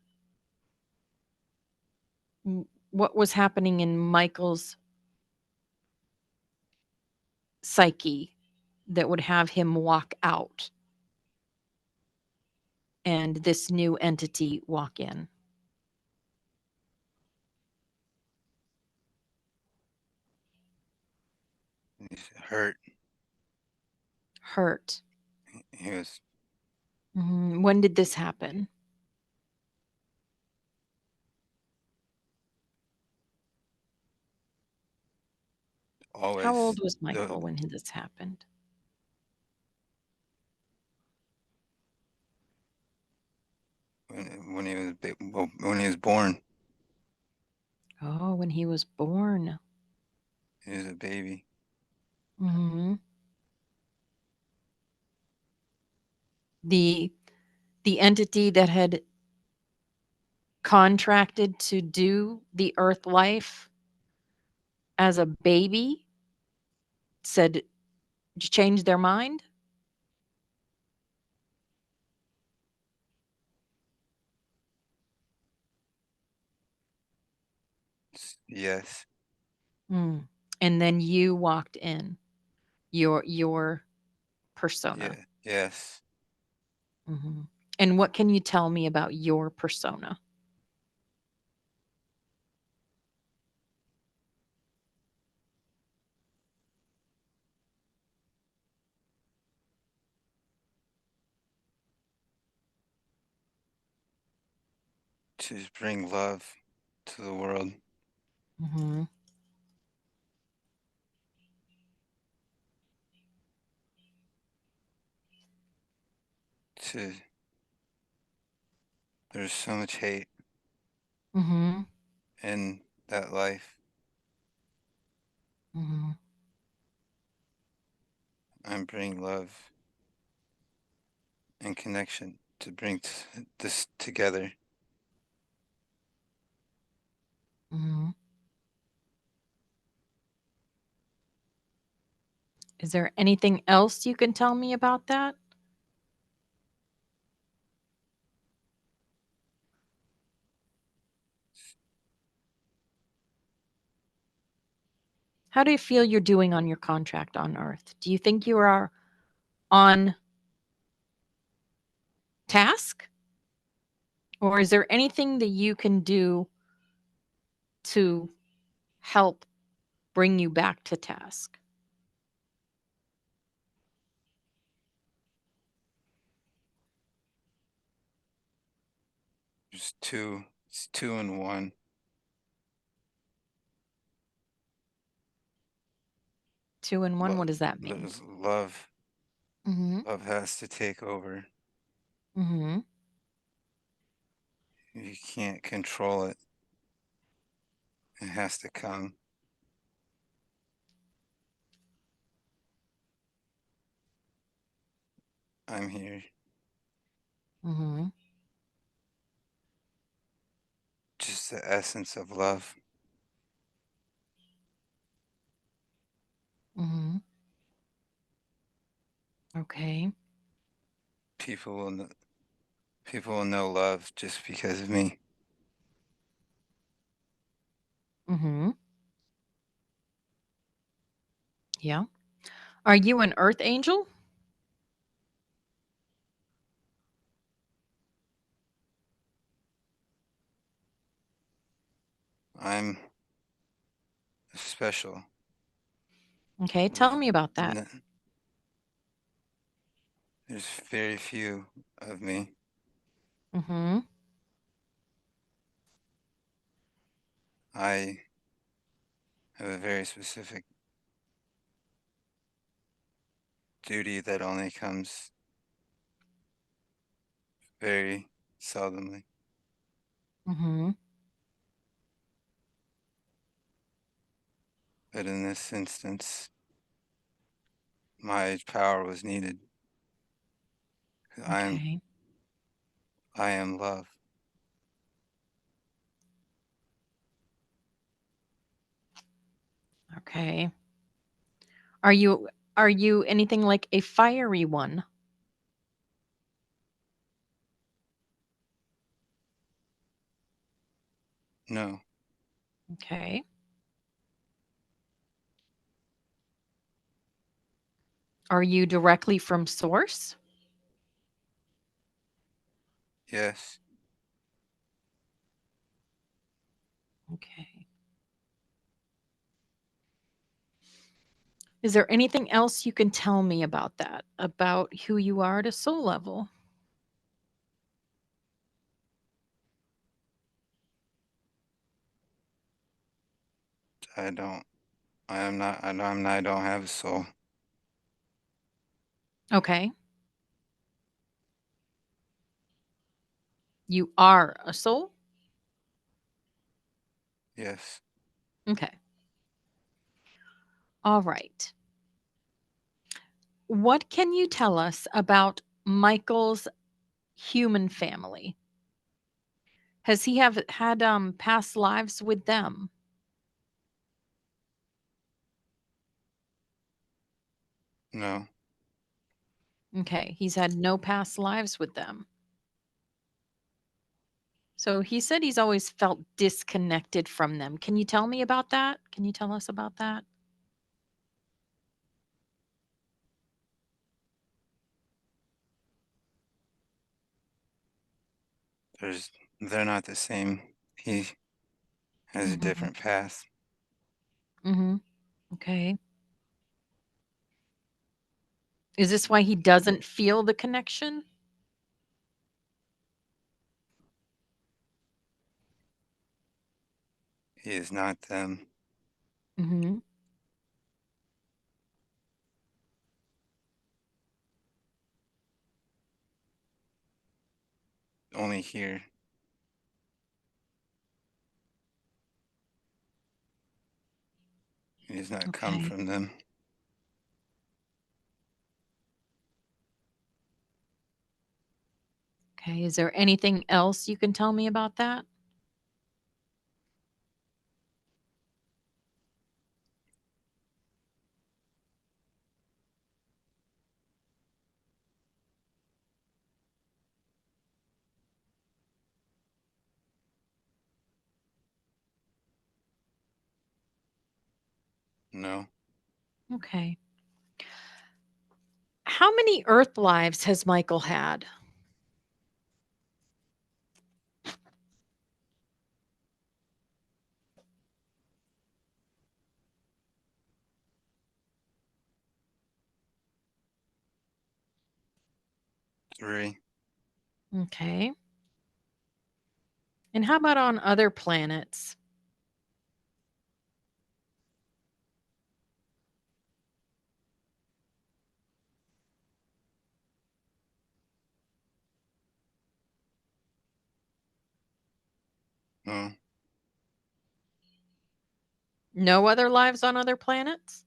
What was happening in Michael's psyche that would have him walk out and this new entity walk in? He's hurt. Hurt. He was When did this happen? How always old was the Michael when this happened? when he was when he was born. Oh, when he was born. He was a baby. hmm The the entity that had contracted to do the earth life as a baby said change their mind. Yes. Mm. And then you walked in your persona. Yeah. Yes. hmm And what can you tell me about your persona? To bring love to the world. hmm To there's so much hate hmm in that life. hmm I'm bringing love and connection to bring this together. hmm Is there anything else you can tell me about that? How do you feel you're doing on your contract on Earth? Do you think you are on task? Or is there anything that you can do to help bring you back to task? There's two. It's two in one. 2 and 1, what does that mean? Love. Mhm. Love has to take over. Mhm. You can't control it. It has to come. I'm here. Mhm. Just the essence of love. Mhm. Okay. People will know, people will know love just because of me. Mhm. Yeah. Are you an earth angel? I'm special. Okay, tell There's, me about that. n- there's very few of me. Mhm. I have a very specific duty that only comes very seldomly. Mhm. But in this instance, my power was needed. I'm Okay. I am love. Okay. Are you are you anything like a fiery one? No, Okay. Are you directly from source? yes, Okay. Is there anything else you can tell me about that? About who you are at a soul level? I don't. I am not. I don't have a soul. Okay. You are a soul? Yes, Okay. All right. What can you tell us about Michael's human family? Has he have had past lives with them? no. Okay, he's had no past lives with them. So he said he's always felt disconnected from them. Can you tell me about that? Can you tell us about that? There's. They're not the same. He has a Mhm. different path. Mhm. Okay. Is this why he doesn't feel the connection? He is not them. Mhm. Only here. He does not come Okay. from them. Okay. Is there anything else you can tell me about that? No. Okay. How many Earth lives has Michael had? 3. Okay. And how about on other planets? No, No other lives on other planets?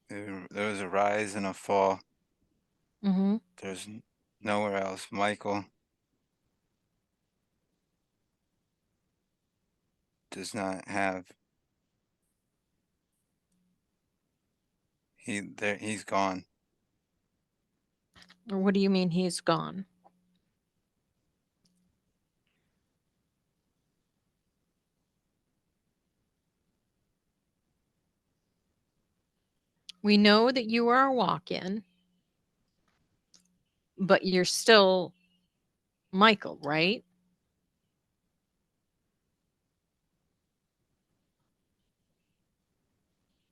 there was a rise and a fall. Mhm. There's nowhere else. Michael does not have. He's gone. Or what do you mean he's gone? We know that you are a walk-in, but you're still Michael, right?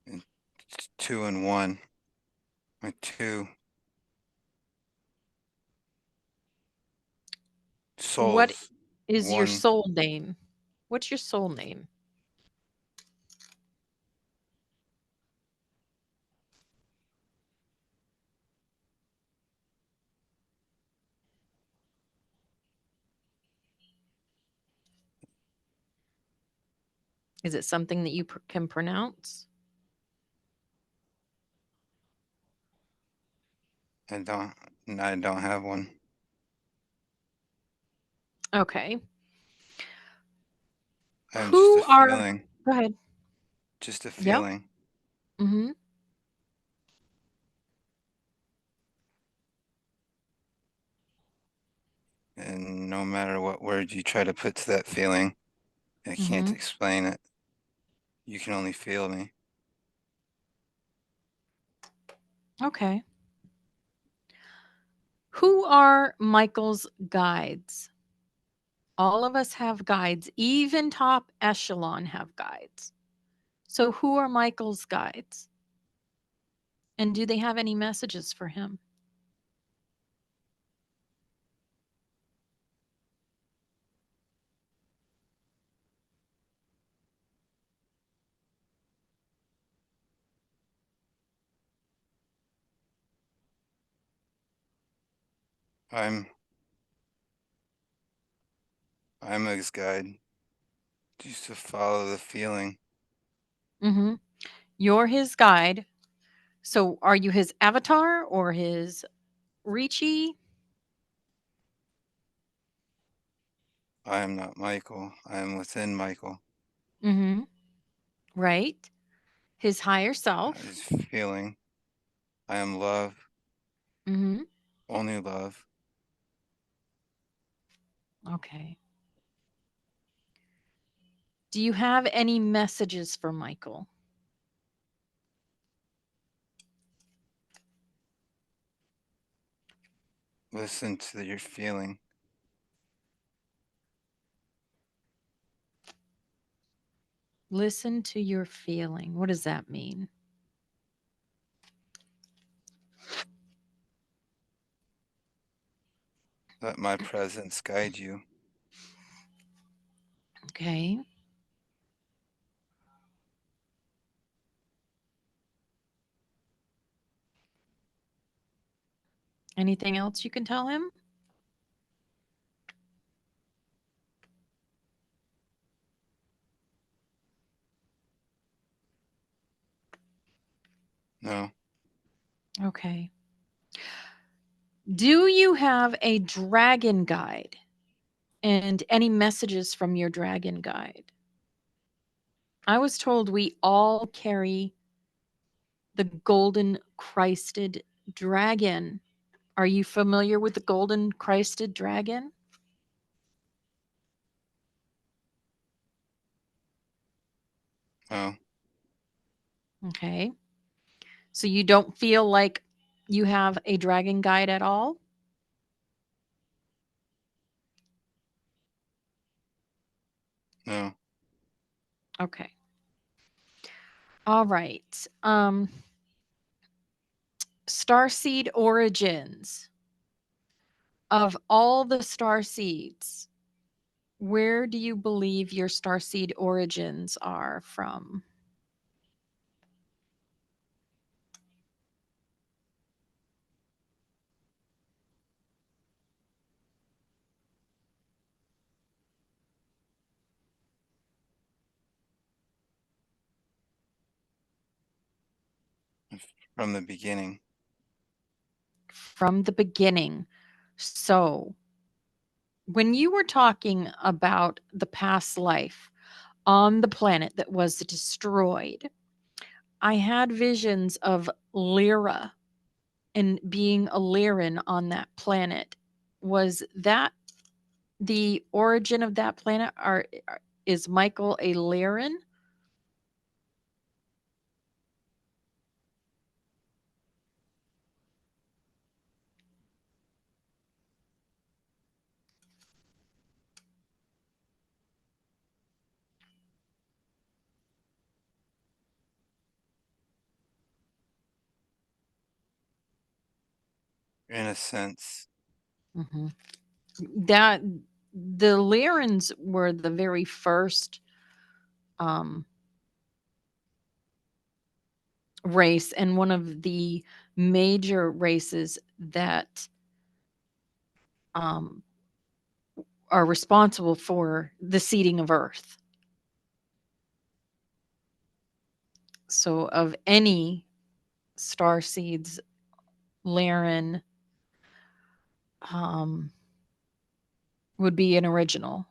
And two and one. My two What souls. is your One. soul name? What's your soul name? Is it something that you can pronounce? I don't. I don't have one. Okay. I'm just a Who are feeling. Go ahead. Just a Yep. feeling. Mhm. And no matter what word you try to put to that feeling, I can't Mhm. explain it. You can only feel me. Okay. Who are Michael's guides? All of us have guides, even top echelon have guides. So who are Michael's guides? And do they have any messages for him? I'm. I'm his guide. Just to follow the feeling. Mhm. You're his guide. So are you his avatar or his Ricci? I am not Michael. I am within Michael. Mhm. Right? His higher self. His feeling. I am love. Mhm. Only love. Okay. Do you have any messages for Michael? Listen to your feeling. Listen to your feeling. What does that mean? Let my presence guide you. Okay. Anything else you can tell him? No. Okay. Do you have a dragon guide and any messages from your dragon guide? I was told we all carry the golden Christed dragon. Are you familiar with the golden Christed dragon? No. Okay. So you don't feel like you have a dragon guide at all? No. Okay. All right. Starseed origins. Of all the star seeds, where do you believe your starseed origins are from? From the beginning. From the beginning. So, when you were talking about the past life on the planet that was destroyed, I had visions of Lyra and being a Lyran on that planet. Was that the origin of that planet? Is Michael a Lyran? In a sense. Mm-hmm. That the Lyrans were the very first um, race and one of the major races that um, are responsible for the seeding of Earth. So, of any star seeds, Lyran um, would be an original.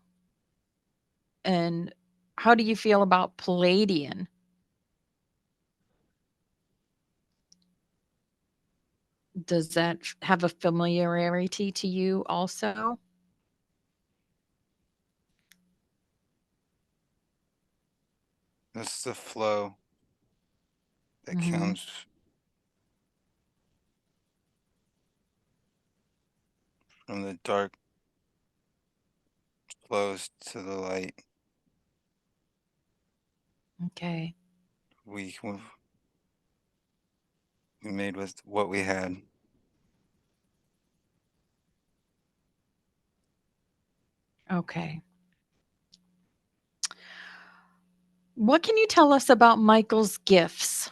And how do you feel about Palladian? Does that have a familiarity to you also? That's the flow that Hmm. comes from the dark, flows to the light. Okay. We made with what we had. Okay. What can you tell us about Michael's gifts?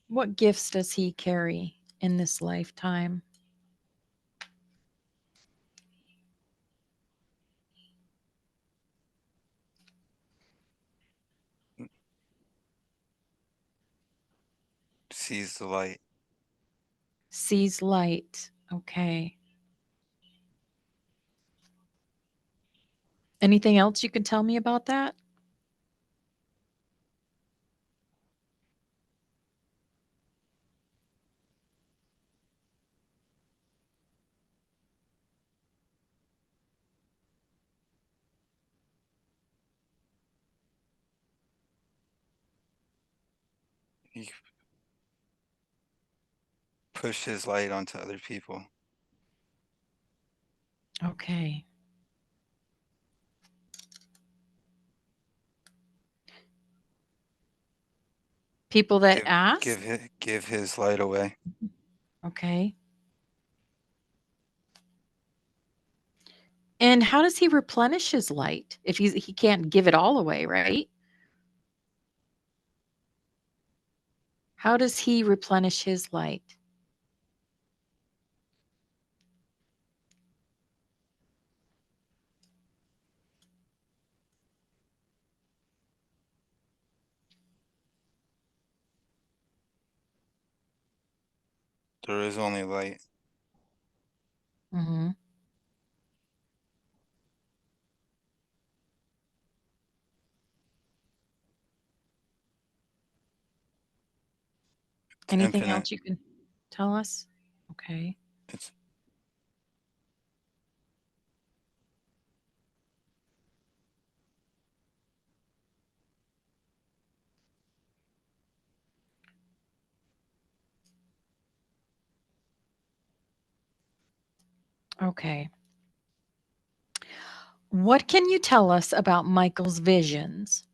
What gifts does he carry in this lifetime? Sees the light. Sees light. Okay. Anything else you can tell me about that? He pushed his light onto other people. Okay. People that Give ask? give his light away. Okay. And how does he replenish his light if he can't give it all away, right? How does he replenish his light? There is only light. Mhm. It's Anything infinite. else you can tell us? Okay. It's Okay. What can you tell us about Michael's visions?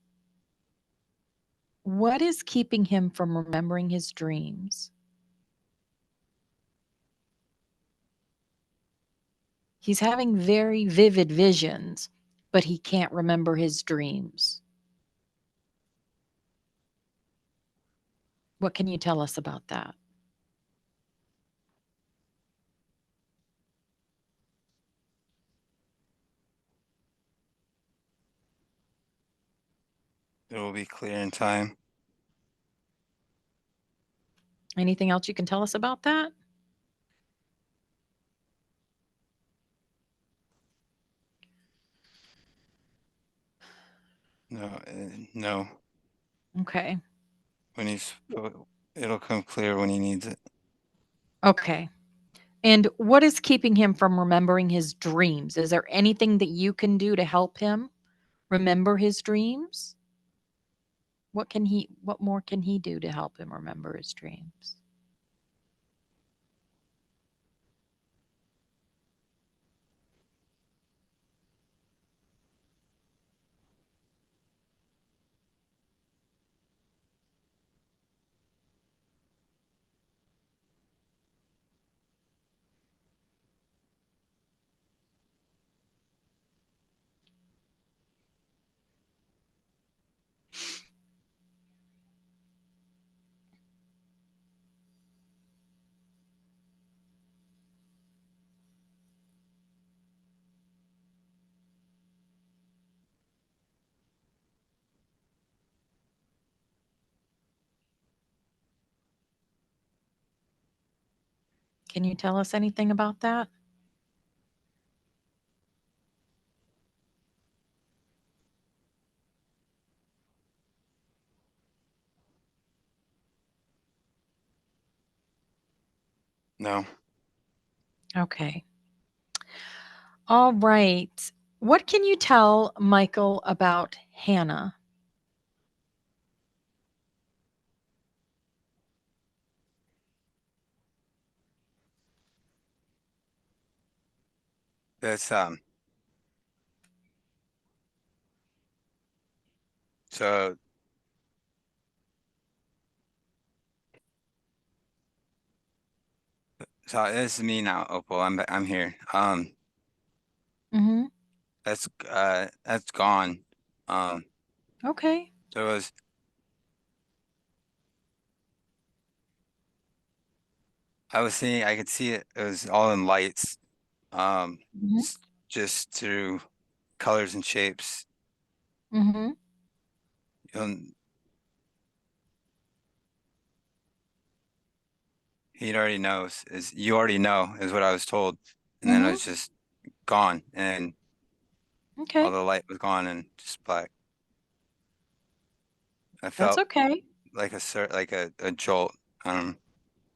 What is keeping him from remembering his dreams? He's having very vivid visions, but he can't remember his dreams. What can you tell us about that? It will be clear in time. Anything else you can tell us about that? No, no. Okay. When it'll come clear when he needs it. Okay. And what is keeping him from remembering his dreams? Is there anything that you can do to help him remember his dreams? What more can he do to help him remember his dreams? Can you tell us anything about that? No. Okay. All right. What can you tell Michael about Hannah? That's so so this is me now, Opal. I'm here. Mhm. That's gone. Um Okay. there was I was seeing I could see it was all in lights. Mhm. Just through colors and shapes. Mhm. And he already knows is you already know is what I was told. And then it Mhm. was just gone and all Okay. the light was gone and just black. I That's felt okay. like a jolt.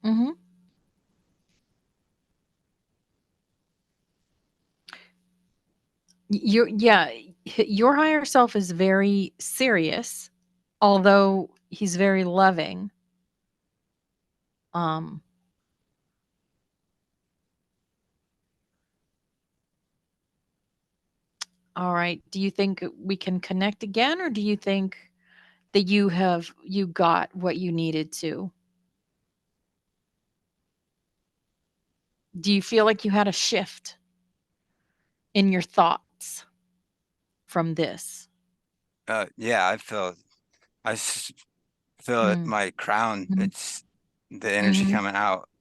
Mhm. Your higher self is very serious, although he's very loving. Um, all right. Do you think we can connect again, or do you think that you got what you needed to? Do you feel like you had a shift in your thoughts from this? Yeah, I feel it Mm, my crown. mhm, It's the energy mhm. coming out.